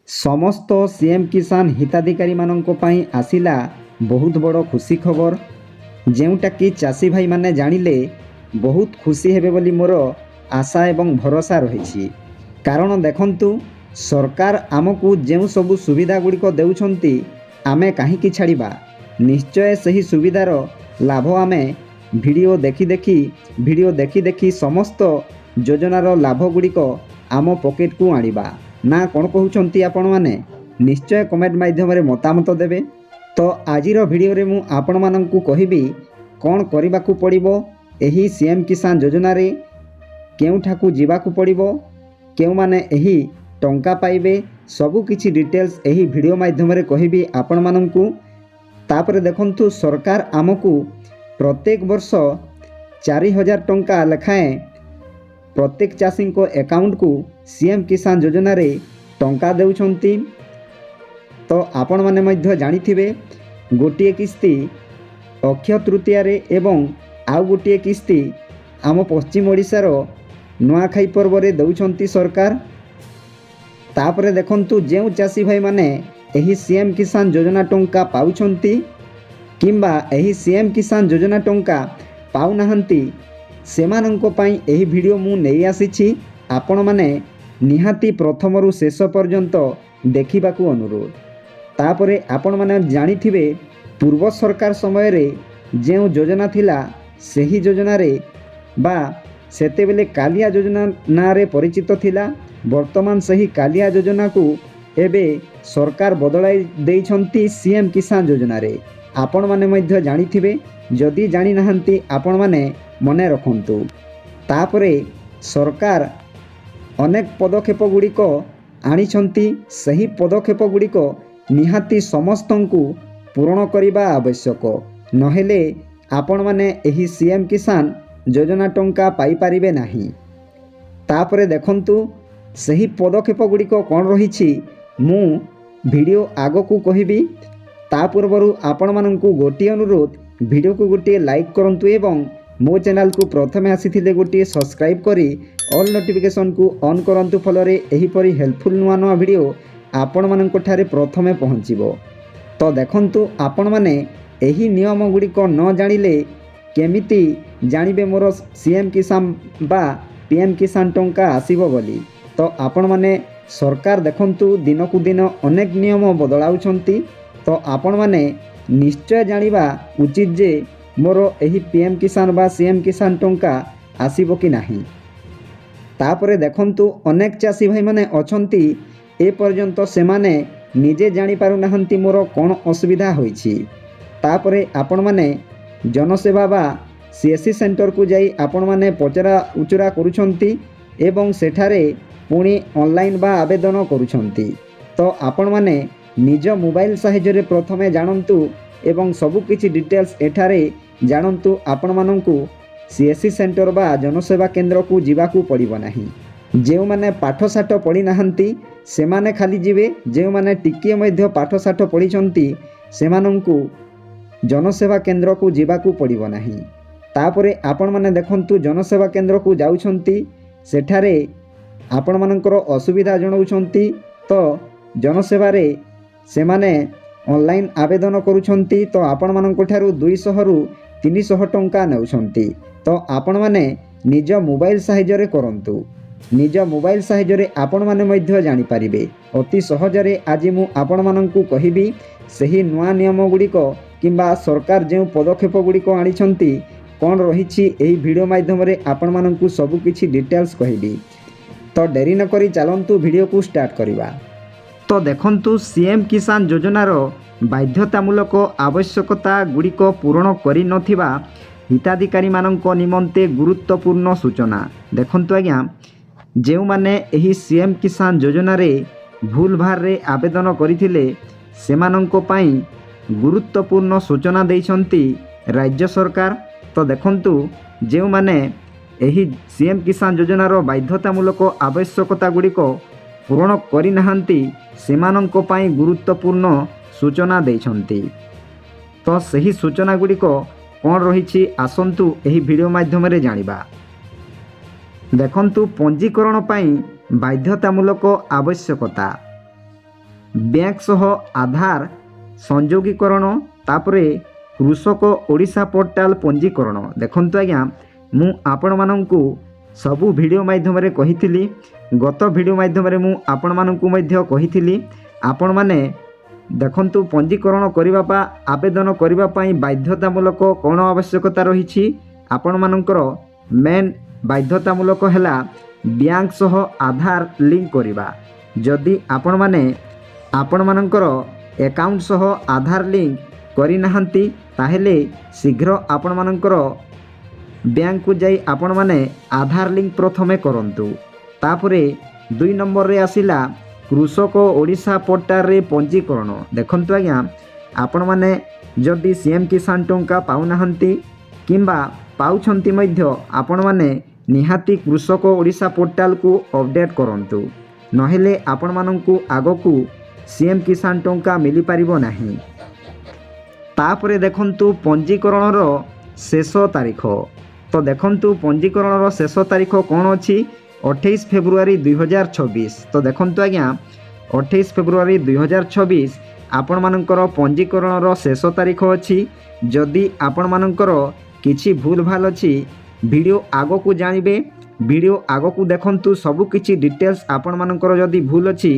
समस्त सीएम किसान हिताधिकारी मानक पई आसिला बहुत बड़ खुशी खबर जेउटा कि चाषी भाई माने जानिले बहुत खुशी हेबे बोली मोर आशा एवं भरोसा रही। कारण देखंतु सरकार आमको जो सबु सुविधा गुड़िक देउछंती आमे काहींकी छाड़िबा। निश्चय सही सुविधार लाभ आमे वीडियो देखी देखी समस्त योजनार लाभ गुड़िक आम पॉकेट को आनिबा ना कौन कहउछंती आपण माने निश्चय कमेंट माध्यम रे मतामत देबे। तो आजिर वीडियो रे मु आपण माननकु कहिबी कौन करबाकू पड़िबो एही सीएम किसान योजना रे केउठाकू जीवाकू पड़िबो केउ माने एही टंका पाइबे सबु किछि डिटेल्स एही वीडियो माध्यम रे कहिबी आपण माननकु। तापरे देखंतु सरकार आमकू प्रत्येक वर्ष 4000 टंका लेखाएं प्रत्येक चाषी को अकाउंट को सीएम किसान योजना रे टंका देउछंती। तो आपण माने मध्य जानिथिबे गोटिए किस्ती अक्षय तृतीया रे एवं आउ गोटिए किस्ती आम पश्चिम ओडिशार नुआखाई पर्व रे देउछंती सरकार। तापरे देखंतु जेउ चाषी भाई माने एही सीएम किसान योजना टंका पाउछंती किंबा एही सीएम किसान योजना टंका पाउ नाहंती सेमानंको पई एही वीडियो मु नेई आसीछि। आपण माने निहाती प्रथमरु शेष पर्यंत देखिबाकू अनुरोध। तापरे आपण माने जानिथिबे पूर्व सरकार समय रे जेउ योजना थिला सेही योजना रे बा सेतेबेले कालिया योजना ना रे परिचित थिला। वर्तमान सही कालिया योजना को एबे सरकार बदलाई देइछंती सीएम किसान योजना रे। आपण माने मध्य जानिथिबे जदि जानि नाहंती आपण माने मने रखंतु। तापरे सरकार अनेक पदक्षेप गुड़िक आनिछंती सही पदक्षेप गुड़िक निहाती समस्तंकु पूर्ण करिबा आवश्यक नहेले आपण माने एही सीएम किसान योजना टंका पाई पारिबे नाही। तापरे देखंतु सही पदक्षेप गुड़िक कोन रहिछि मु वीडियो आगकू कहिबी। ता पूर्वरु आपण माननकु गोटिए अनुरोध वीडियो को गोटिए लाइक करंतु एवं मो चैनल को प्रथमे आसीथिले गोटिए सब्सक्राइब करी ऑल नोटिफिकेशन को ऑन करंतु फलरे एही परी हेल्पफुल नुआ नुआ वीडियो आपण माननक ठारे प्रथमे पहुँचीबो। तो देखंतु आपण माने एही नियम गुड़िक न जानिले केमिति जानिबे मोर सीएम किसान बा पीएम किसान टंका आसीबो बोली। तो आपण माने सरकार देखंतु दिन को दिन अनेक नियम बदलाउछंती। तो आपण माने निश्चय जानिबा उचित जे मोर एही पीएम किसान बा सीएम किसान टंका आसीबो कि नाही। तापरे देखंतु अनेक चाषी भाई माने अछंती ए पर्यंत सेमाने निजे जानि पारु नाहंती मोर कोन असुविधा होईछि। तापरे आपण माने जनसेवा बा सीएससी सेंटर को जाई आपण माने पचरा उचरा करूछंती एवं सेठारे पुणी ऑनलाइन बा आवेदन करूछंती। तो आपण माने निज मोबाइल साहाय्य रे प्रथमे जानंतु एवं सबु किछि डिटेल्स एठारे जानंतु आपण मानंकु सीएससी सेंटर बा जनसेवा केंद्र को जीवाकू पड़िबो नाही। जेउ माने पाठसाठ पढ़ी नाहंती सेमाने खाली जीवे जेउ माने टिकिए मध्य पाठसाठ पढ़िछंती सेमानंकु जनसेवा केंद्र को जीवाकू पड़िबो नाही। तापरे आपण माने देखंतु जनसेवा केंद्र को जाउछंती सेठारे आपण मानकर असुविधा जणाउछंती। तो जनसेवा रे सेमाने ऑनलाइन आवेदन करूछंती। तो आपण मानक ठारू 200 रु 300 टंका नेउछंती। तो आपण माने निज मोबाइल साहाय्य रे करंतु। निज मोबाइल साहाय्य रे आपण माने मध्य जानि पारिबे अति सहज रे। आज मु आपण माननकु कहिबी सही नुआ नियम गुड़िक किंबा सरकार जो पदक्षेप गुड़िक आनिछंती कोन रहिछि एही वीडियो माध्यम रे आपण माननकु सबु किछि डिटेल्स कहिबी। तो डेरी न करी चलंतु वीडियो को स्टार्ट करिबा। तो देखंतु सीएम किसान योजनार बाध्यतामूलक आवश्यकता गुड़िक पूरण करि नथिबा हिताधिकारी मानक निमंते गुरुत्वपूर्ण सूचना। देखंतु आज्ञा जेउ माने एही सीएम किसान योजना रे भूल भार रे आवेदन करिथिले सेमानंको पई गुरुत्वपूर्ण सूचना देइछंती राज्य सरकार। तो देखंतु जेउ माने एही सीएम किसान योजनार बाध्यतामूलक आवश्यकता गुड़िक पूरण करि नाहंती सेमानंको पई गुरुत्वपूर्ण सूचना देइछंती। तो सही सूचना गुड़िक कोन रहिछि आसंतु एही वीडियो माध्यम रे जानिबा। देखंतु पंजीकरण पई बाध्यतामूलक आवश्यकता। ବ୍ୟାଙ୍କ ସହ ଆଧାର ସଂଯୋଗୀକରଣ, ତାପରେ କୃଷକ ଓଡ଼ିଶା ପୋର୍ଟାଲ ପଞ୍ଜୀକରଣ। ଦେଖନ୍ତୁ ଆଜ୍ଞା, ମୁଁ ଆପଣମାନଙ୍କୁ ସବୁ ଭିଡ଼ିଓ ମାଧ୍ୟମରେ କହିଥିଲି, ଗତ ଭିଡ଼ିଓ ମାଧ୍ୟମରେ ମୁଁ ଆପଣମାନଙ୍କୁ ମଧ୍ୟ କହିଥିଲି, ଆପଣମାନେ ଦେଖନ୍ତୁ ପଞ୍ଜୀକରଣ କରିବା ବା ଆବେଦନ କରିବା ପାଇଁ ବାଧ୍ୟତାମୂଳକ କ'ଣ ଆବଶ୍ୟକତା ରହିଛି। ଆପଣମାନଙ୍କର ମେନ୍ ବାଧ୍ୟତାମୂଳକ ହେଲା ବ୍ୟାଙ୍କ ସହ ଆଧାର ଲିଙ୍କ କରିବା। ଯଦି ଆପଣମାନେ ଆପଣମାନଙ୍କର ଆକାଉଣ୍ଟ ସହ ଆଧାର ଲିଙ୍କ କରିନାହାନ୍ତି ତାହେଲେ ଶୀଘ୍ର ଆପଣମାନଙ୍କର ବ୍ୟାଙ୍କକୁ ଯାଇ ଆପଣମାନେ ଆଧାର ଲିଙ୍କ ପ୍ରଥମେ କରନ୍ତୁ। ତାପରେ 2 ନମ୍ବରରେ ଆସିଲା କୃଷକ ଓଡ଼ିଶା ପୋର୍ଟାଲରେ ପଞ୍ଜୀକରଣ। ଦେଖନ୍ତୁ ଆଜ୍ଞା, ଆପଣମାନେ ଯଦି ସିଏମ୍ କିଷାନ ଟଙ୍କା ପାଉନାହାନ୍ତି କିମ୍ବା ପାଉଛନ୍ତି ମଧ୍ୟ ଆପଣମାନେ ନିହାତି କୃଷକ ଓଡ଼ିଶା ପୋର୍ଟାଲକୁ ଅପଡ଼େଟ୍ କରନ୍ତୁ, ନହେଲେ ଆପଣମାନଙ୍କୁ ଆଗକୁ ସିଏମ୍ କିଷାନ ଟଙ୍କା ମିଳିପାରିବ ନାହିଁ। ତାପରେ ଦେଖନ୍ତୁ ପଞ୍ଜୀକରଣର ଶେଷ ତାରିଖ। ତ ଦେଖନ୍ତୁ ପଞ୍ଜୀକରଣର ଶେଷ ତାରିଖ କ'ଣ ଅଛି? 28 ଫେବୃଆରୀ 2026। ତ ଦେଖନ୍ତୁ ଆଜ୍ଞା, 28 ଫେବୃଆରୀ 2026 ଆପଣମାନଙ୍କର ପଞ୍ଜୀକରଣର ଶେଷ ତାରିଖ ଅଛି। ଯଦି ଆପଣମାନଙ୍କର କିଛି ଭୁଲ ଭାଲ ଅଛି ଭିଡ଼ିଓ ଆଗକୁ ଜାଣିବେ, ଭିଡ଼ିଓ ଆଗକୁ ଦେଖନ୍ତୁ, ସବୁକିଛି ଡିଟେଲ୍ସ ଆପଣମାନଙ୍କର ଯଦି ଭୁଲ ଅଛି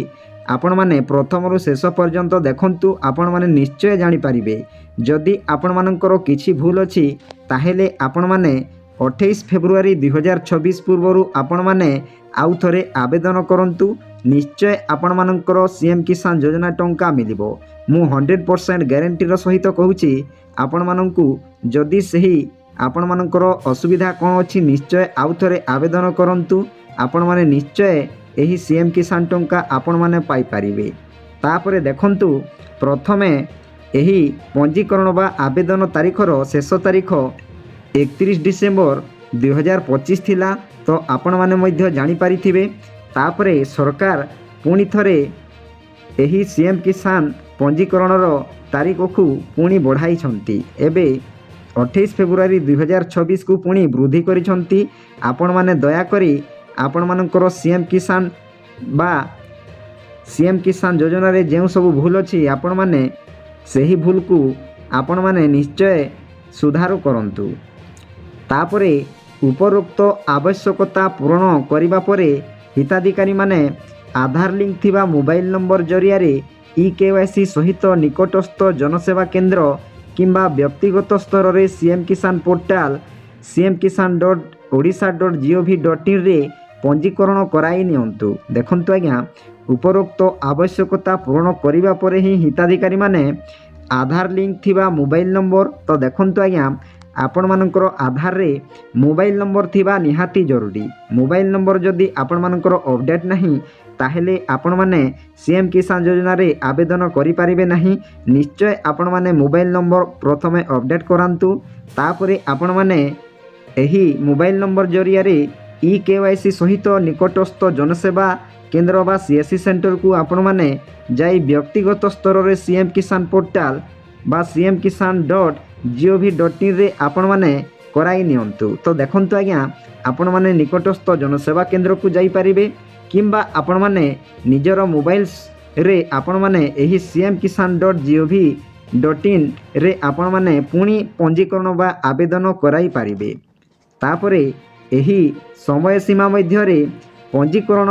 ଆପଣମାନେ ପ୍ରଥମରୁ ଶେଷ ପର୍ଯ୍ୟନ୍ତ ଦେଖନ୍ତୁ, ଆପଣମାନେ ନିଶ୍ଚୟ ଜାଣିପାରିବେ। ଯଦି ଆପଣମାନଙ୍କର କିଛି ଭୁଲ ଅଛି ତାହେଲେ ଆପଣମାନେ 28 ଫେବୃଆରୀ 2026 ପୂର୍ବରୁ ଆପଣମାନେ ଆଉ ଥରେ ଆବେଦନ କରନ୍ତୁ, ନିଶ୍ଚୟ ଆପଣମାନଙ୍କର ସିଏମ୍ କିଷାନ ଯୋଜନା ଟଙ୍କା ମିଳିବ। ମୁଁ 100% ଗ୍ୟାରେଣ୍ଟିର ସହିତ କହୁଛି ଆପଣମାନଙ୍କୁ। ଯଦି ସେହି ଆପଣମାନଙ୍କର ଅସୁବିଧା କ'ଣ ଅଛି ନିଶ୍ଚୟ ଆଉ ଥରେ ଆବେଦନ କରନ୍ତୁ, ଆପଣମାନେ ନିଶ୍ଚୟ ଏହି ସିଏମ୍ କିଷାନ ଟଙ୍କା ଆପଣମାନେ ପାଇପାରିବେ। ତାପରେ ଦେଖନ୍ତୁ, ପ୍ରଥମେ ଏହି ପଞ୍ଜୀକରଣ ବା ଆବେଦନ ତାରିଖର ଶେଷ ତାରିଖ 31 ଡିସେମ୍ବର 2025 ଥିଲା, ତ ଆପଣମାନେ ମଧ୍ୟ ଜାଣିପାରିଥିବେ। ତାପରେ ସରକାର ପୁଣି ଥରେ ଏହି ସିଏମ୍ କିଷାନ ପଞ୍ଜୀକରଣର ତାରିଖକୁ ପୁଣି ବଢ଼ାଇଛନ୍ତି। ଏବେ 28 ଫେବୃଆରୀ 2026କୁ ପୁଣି ବୃଦ୍ଧି କରିଛନ୍ତି। ଆପଣମାନେ ଦୟାକରି ଆପଣମାନଙ୍କର ସିଏମ୍ କିଷାନ ବା ସିଏମ୍ କିଷାନ ଯୋଜନାରେ ଯେଉଁ ସବୁ ଭୁଲ ଅଛି ଆପଣମାନେ ସେହି ଭୁଲକୁ ଆପଣମାନେ ନିଶ୍ଚୟ ସୁଧାର କରନ୍ତୁ। ତାପରେ ଉପରୋକ୍ତ ଆବଶ୍ୟକତା ପୂରଣ କରିବା ପରେ ହିତାଧିକାରୀମାନେ ଆଧାର ଲିଙ୍କ ଥିବା ମୋବାଇଲ ନମ୍ବର ଜରିଆରେ EKYC ସହିତ ନିକଟସ୍ଥ ଜନସେବା କେନ୍ଦ୍ର କିମ୍ବା ବ୍ୟକ୍ତିଗତ ସ୍ତରରେ ସିଏମ୍ କିଷାନ ପୋର୍ଟାଲ cm-kisan.odisha.gov.in ରେ ପଞ୍ଜୀକରଣ କରାଇ ନିଅନ୍ତୁ। ଦେଖନ୍ତୁ ଆଜ୍ଞା, ଉପରୋକ୍ତ ଆବଶ୍ୟକତା ପୂରଣ କରିବା ପରେ ହିଁ ହିତାଧିକାରୀମାନେ ଆଧାର ଲିଙ୍କ ଥିବା ମୋବାଇଲ ନମ୍ବର, ତ ଦେଖନ୍ତୁ ଆଜ୍ଞା, ଆପଣମାନଙ୍କର ଆଧାରରେ ମୋବାଇଲ ନମ୍ବର ଥିବା ନିହାତି ଜରୁରୀ। ମୋବାଇଲ ନମ୍ବର ଯଦି ଆପଣମାନଙ୍କର ଅପଡ଼େଟ୍ ନାହିଁ ତାହେଲେ ଆପଣମାନେ ସିଏମ୍ କିଷାନ ଯୋଜନାରେ ଆବେଦନ କରିପାରିବେ ନାହିଁ। ନିଶ୍ଚୟ ଆପଣମାନେ ମୋବାଇଲ ନମ୍ବର ପ୍ରଥମେ ଅପଡ଼େଟ୍ କରାନ୍ତୁ। ତାପରେ ଆପଣମାନେ ଏହି ମୋବାଇଲ ନମ୍ବର ଜରିଆରେ EKYC ସହିତ ନିକଟସ୍ଥ ଜନସେବା କେନ୍ଦ୍ର ବା CSC ସେଣ୍ଟରକୁ ଆପଣମାନେ ଯାଇ ବ୍ୟକ୍ତିଗତ ସ୍ତରରେ ସିଏମ୍ କିଷାନ ପୋର୍ଟାଲ ବା cm-kisan.gov.in ରେ ଆପଣମାନେ କରାଇ ନିଅନ୍ତୁ। ତ ଦେଖନ୍ତୁ ଆଜ୍ଞା, ଆପଣମାନେ ନିକଟସ୍ଥ ଜନସେବା କେନ୍ଦ୍ରକୁ ଯାଇପାରିବେ କିମ୍ବା ଆପଣମାନେ ନିଜର ମୋବାଇଲରେ ଆପଣମାନେ ଏହି cm-kisan.gov.in ରେ ଆପଣମାନେ ପୁଣି ପଞ୍ଜୀକରଣ ବା ଆବେଦନ କରାଇ ପାରିବେ। ତାପରେ ଏହି ସମୟ ସୀମା ମଧ୍ୟରେ ପଞ୍ଜୀକରଣ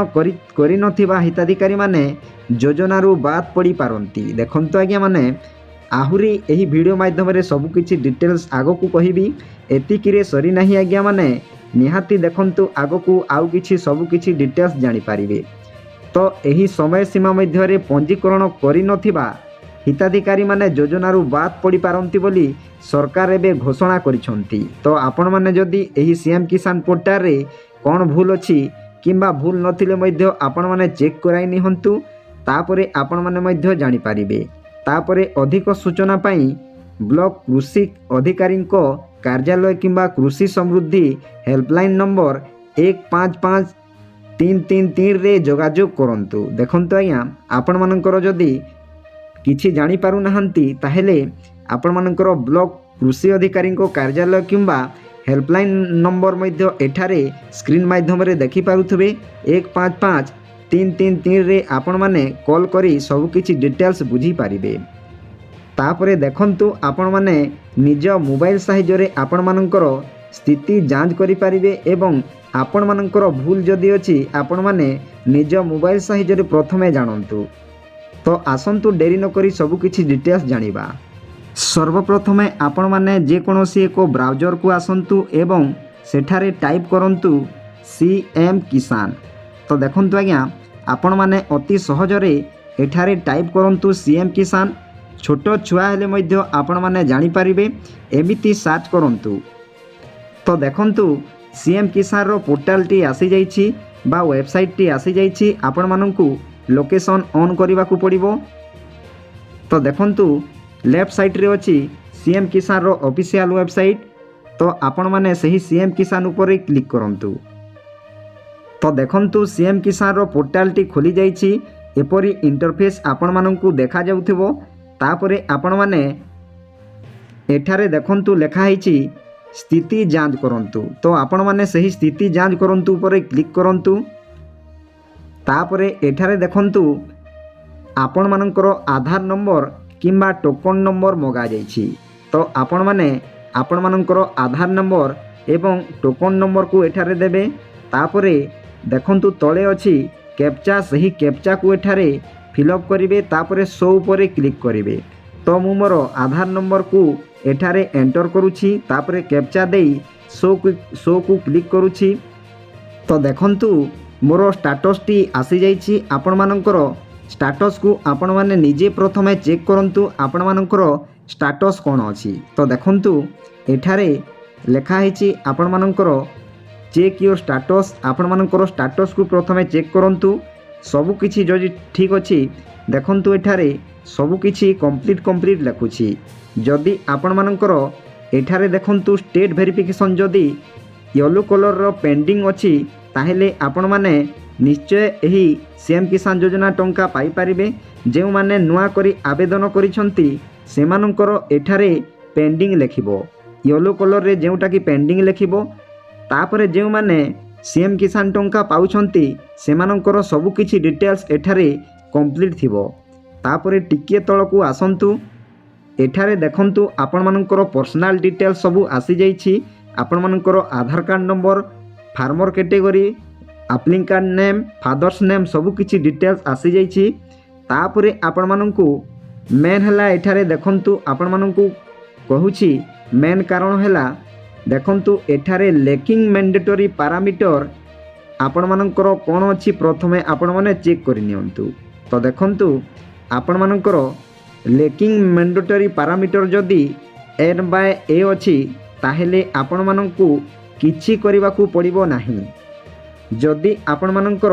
କରିନଥିବା ହିତାଧିକାରୀମାନେ ଯୋଜନାରୁ ବାଦ ପଡ଼ିପାରନ୍ତି। ଦେଖନ୍ତୁ ଆଜ୍ଞା, ମାନେ ଆହୁରି ଏହି ଭିଡ଼ିଓ ମାଧ୍ୟମରେ ସବୁକିଛି ଡିଟେଲ୍ସ ଆଗକୁ କହିବି, ଏତିକିରେ ସରିନାହିଁ ଆଜ୍ଞା। ମାନେ ନିହାତି ଦେଖନ୍ତୁ, ଆଗକୁ ଆଉ କିଛି ସବୁକିଛି ଡିଟେଲ୍ସ ଜାଣିପାରିବେ। ତ ଏହି ସମୟ ସୀମା ମଧ୍ୟରେ ପଞ୍ଜୀକରଣ କରିନଥିବା ହିତାଧିକାରୀମାନେ ଯୋଜନାରୁ ବାଦ ପଡ଼ିପାରନ୍ତି ବୋଲି ସରକାର ଏବେ ଘୋଷଣା କରିଛନ୍ତି। ତ ଆପଣମାନେ ଯଦି ଏହି ସିଏମ୍ କିଷାନ ପୋର୍ଟାଲରେ କ'ଣ ଭୁଲ ଅଛି କିମ୍ବା ଭୁଲ ନଥିଲେ ମଧ୍ୟ ଆପଣମାନେ ଚେକ୍ କରାଇ ନିଅନ୍ତୁ, ତାପରେ ଆପଣମାନେ ମଧ୍ୟ ଜାଣିପାରିବେ। ତାପରେ ଅଧିକ ସୂଚନା ପାଇଁ ବ୍ଲକ କୃଷି ଅଧିକାରୀଙ୍କ କାର୍ଯ୍ୟାଳୟ କିମ୍ବା କୃଷି ସମୃଦ୍ଧି ହେଲ୍ପଲାଇନ୍ ନମ୍ବର 155333ରେ ଯୋଗାଯୋଗ କରନ୍ତୁ। ଦେଖନ୍ତୁ ଆଜ୍ଞା, ଆପଣମାନଙ୍କର ଯଦି କିଛି ଜାଣିପାରୁନାହାନ୍ତି ତାହେଲେ ଆପଣମାନଙ୍କର ବ୍ଲକ କୃଷି ଅଧିକାରୀଙ୍କ କାର୍ଯ୍ୟାଳୟ କିମ୍ବା ହେଲ୍ପଲାଇନ୍ ନମ୍ବର ମଧ୍ୟ ଏଠାରେ ସ୍କ୍ରିନ୍ ମାଧ୍ୟମରେ ଦେଖିପାରୁଥିବେ। 333 रे आपण माने कॉल करी सब किछि डिटेल्स बुझी पारिबे। तापरे देखंतु आपण माने निज मोबाइल साहाय्य आपण मानकर स्थिति जांच करि पारिबे एवं आपण मानकर भूल जदि अछि आपण माने निज मोबाइल साहाय्य प्रथमे जानंतु। तो आसंतु डेरी न करी सब किछि डिटेल्स जानिबा। सर्वप्रथमे आपण माने जे कोनोसी एक ब्राउजर को आसंतु एवं सेठारे टाइप करंतु सीएम किसान। तो देखंतु आज्ञा आपण माने अति सहजरे एठारे टाइप करंतु सीएम किसान। छोट छुआ हेले मध्य आपण माने जानि पारिबे एमिति सर्च करंतु। तो देखंतु सीएम किसान रो पोर्टल टी आसी जाइछि बा वेबसाइट टी आसी जाइछि। आपण मानंकु लोकेशन ऑन करने को पड़ो। तो देखंतु लेफ्ट साइड रे अछि सीएम किसान रो ऑफिशियल वेबसाइट। तो आपण माने सही सीएम किसान ऊपर क्लिक करंतु। तो देखंतु सीएम किसान रो पोर्टल टी खोली जाइछि। एपरी इंटरफेस आपण मानंकु देखा जाउथिबो। तापरे आपण माने एठारे देखंतु लेखा हैछि स्थिति जांच करंतु। तो आपण माने सही स्थिति जांच करंतु ऊपर क्लिक करंतु। तापरे एठारे देखंतु आपण मानकर आधार नंबर किंबा टोकन नंबर मगा जाइछि। तो आपण माने आपण मानकर आधार नंबर एवं टोकन नंबर को एठारे देबे। तापरे देखंतु तळे अछि कैप्चा। सही कैप्चा को एठारे फिलअप करिवे। तापरे शो ऊपर क्लिक करिवे। तो मु मोर आधार नंबर को एठारे एंटर करूछि। तापरे कैप्चा देई शो को क्लिक करूछि। तो देखंतु मोर स्टाटस टी आसी जाइछि। आपण मानकर स्टाटस को आपण माने निजे प्रथमे चेक करंतु आपण मानकर स्टाटस कोन अछि। तो देखंतु एठारे लेखा हैछि आपण मानकर चेक योर स्टाटस। आपण मानकर स्टाटस को प्रथमे चेक करंतु। सब किछि जदि ठीक अछि देखंतु एठारे सब किछि कंप्लीट लिखुछि। जदि आपण मानकर एठारे देखंतु स्टेट वेरिफिकेशन जदि येलो कलर रो पेंडिंग अछि ताहेले आपण माने निश्चय एही सीएम किसान योजना टंका पाई पारिबे। जेउ माने नुआ करी आवेदन करिसंती सेमानंकर एठारे पेंडिंग लेखिबो। येलो कलर रे जेउटा कि पेंडिंग लेखिबो। तापरे जेउ माने सीएम किसान टंका पाउछंती सेमानंकर सब किछि डिटेल्स एठारे कंप्लीट थिबो। तापरे टिके तळकू आसंतु। एठारे देखंतु आपण मानकर पर्सनल डिटेल्स सब आसी जाइछि। आपण मानकर Aadhaar card number, farmer category, applicant name, father's name सब किछि डिटेल्स आसी जाइछि। तापरे आपण मानंकु मेन हला एठारे देखंतु आपण मानंकु कहूछि मेन कारण हला देखंतु एठारे लेकिंग मैंडेटरी पैरामीटर आपण मानंकर कोन अछि प्रथमे आपण माने चेक करि नियंतु। तो देखंतु आपण मानंकर लेकिंग मैंडेटरी पैरामीटर जदि n/a अछि ताहेले आपण मानंकु किछि करिवाकू पड़िबो नाही। जदि आपण मानंकर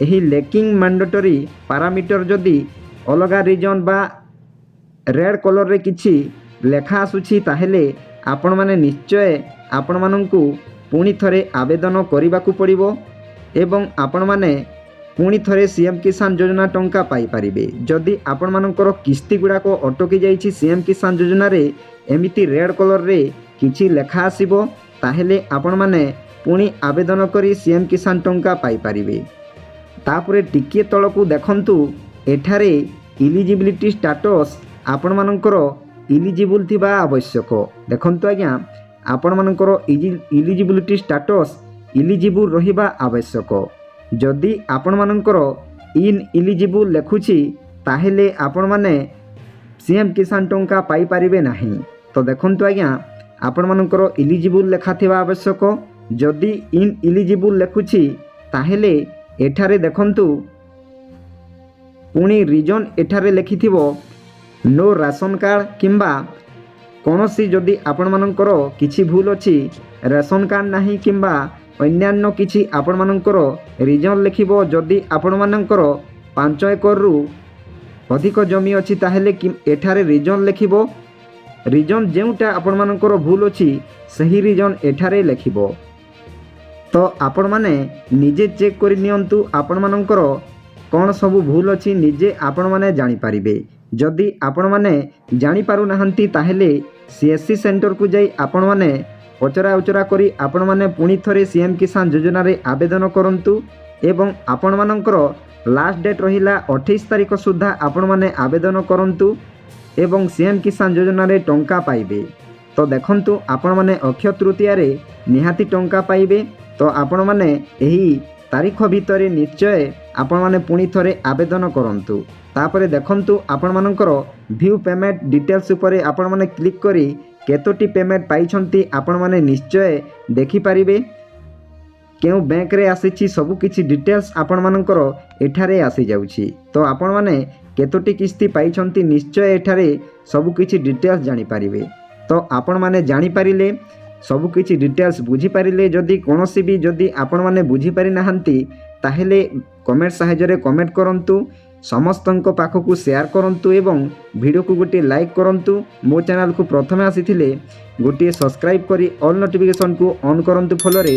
एही लेकिंग मैंडेटरी पैरामीटर जदि अलगा रीजन बा रेड कलर रे किछि लेखा आसुछि ताहेले आपण माने निश्चय आपण मानंकु पुणी थरे आवेदन करिवाकू पड़िबो एवं आपण माने पुणी थरे सीएम किसान योजना टंका पाई पारिबे। जदि आपण मानंकर किस्ती गुडाको अटकी जाइछि सीएम किसान योजना रे एमिति रेड कलर रे किछि लेखा आसीबो ताहेले आपण माने पुणी आवेदन करी सीएम किसान टंका पाई पारिबे। तापरे टिके तळकू देखंतु एठारे इलिजिबिलिटी स्टाटस आपण मानकर इलिजिबल थिबा आवश्यक। देखंतु आज्ञा आपण मानकर इलिजिबिलिटी स्टाटस इलिजिबल रहिबा आवश्यक। जदि आपण मानकर इन इलिजिबल लेखुछि ताहेले आपण माने सीएम किसान टंका पाई पारिबे नाही। तो देखंतु आज्ञा आपण मानकर इलिजिबल लेखा थिबा आवश्यक। जदि इन इलिजिबल लेखुछि ताहेले एठारे देखंतु पुणी रीजन एठारे लेखिथिबो नो राशन कार्ड किंबा कोनोसी जदि आपण मानकर किछि भूल अछि राशन कार्ड नाही किंबा अन्यान्य किछि आपण मानकर रीजन लेखिबो। जदि आपण मानकर 5 एकड़ रु अधिक जमी अछि ताहेले एठारे रीजन लेखिबो। रीजन जेउटा आपण मानकर भूल अछि सही रीजन एठारे लेखिबो। तो आपण माने निजे चेक करि नियंतु आपण मानकर कोन सब भूल अछि निजे आपण माने जानि पारिबे। जदि आपण माने जानि पारु नाहंती ताहेले सीएससी सेंटर को जाई आपण माने पचरा उचरा करी आपण माने पुणी थरे सीएम किसान योजना रे आवेदन करंतु ଏବଂ ଆପଣମାନଙ୍କର ଲାଷ୍ଟ ଡେଟ୍ ରହିଲା 28 ତାରିଖ ସୁଦ୍ଧା ଆପଣମାନେ ଆବେଦନ କରନ୍ତୁ ଏବଂ ସିଏମ୍ କିଷାନ ଯୋଜନାରେ ଟଙ୍କା ପାଇବେ। ତ ଦେଖନ୍ତୁ ଆପଣମାନେ ଅକ୍ଷୟ ତୃତୀୟାରେ ନିହାତି ଟଙ୍କା ପାଇବେ। ତ ଆପଣମାନେ ଏହି ତାରିଖ ଭିତରେ ନିଶ୍ଚୟ ଆପଣମାନେ ପୁଣି ଥରେ ଆବେଦନ କରନ୍ତୁ। ତାପରେ ଦେଖନ୍ତୁ ଆପଣମାନଙ୍କର ଭ୍ୟୁ ପେମେଣ୍ଟ ଡିଟେଲ୍ସ ଉପରେ ଆପଣମାନେ କ୍ଲିକ୍ କରି କେତୋଟି ପେମେଣ୍ଟ ପାଇଛନ୍ତି ଆପଣମାନେ ନିଶ୍ଚୟ ଦେଖିପାରିବେ। କେଉଁ ବ୍ୟାଙ୍କରେ ଆସିଛି ସବୁକିଛି ଡିଟେଲ୍ସ ଆପଣମାନଙ୍କର ଏଠାରେ ଆସିଯାଉଛି। ତ ଆପଣମାନେ କେତୋଟି କିସ୍ତି ପାଇଛନ୍ତି ନିଶ୍ଚୟ ଏଠାରେ ସବୁକିଛି ଡିଟେଲ୍ସ ଜାଣିପାରିବେ। ତ ଆପଣମାନେ ଜାଣିପାରିଲେ ସବୁକିଛି ଡିଟେଲ୍ସ ବୁଝିପାରିଲେ। ଯଦି ଆପଣମାନେ ବୁଝିପାରିନାହାନ୍ତି ତାହେଲେ କମେଣ୍ଟ ସାହାଯ୍ୟରେ କମେଣ୍ଟ କରନ୍ତୁ, ସମସ୍ତଙ୍କ ପାଖକୁ ସେୟାର କରନ୍ତୁ ଏବଂ ଭିଡ଼ିଓକୁ ଗୋଟିଏ ଲାଇକ୍ କରନ୍ତୁ। ମୋ ଚ୍ୟାନେଲକୁ ପ୍ରଥମେ ଆସିଥିଲେ ଗୋଟିଏ ସବସ୍କ୍ରାଇବ୍ କରି ଅଲ୍ ନୋଟିଫିକେସନ୍କୁ ଅନ୍ କରନ୍ତୁ, ଫଳରେ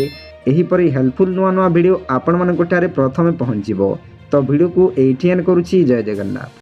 ଏହିପରି ହେଲ୍ପଫୁଲ୍ ନୂଆ ନୂଆ ଭିଡ଼ିଓ ଆପଣମାନଙ୍କଠାରେ ପ୍ରଥମେ ପହଞ୍ଚିବ। ତ ଭିଡ଼ିଓକୁ ଏଇଠି ଏଣ୍ଡ କରୁଛି। ଜୟ ଜଗନ୍ନାଥ।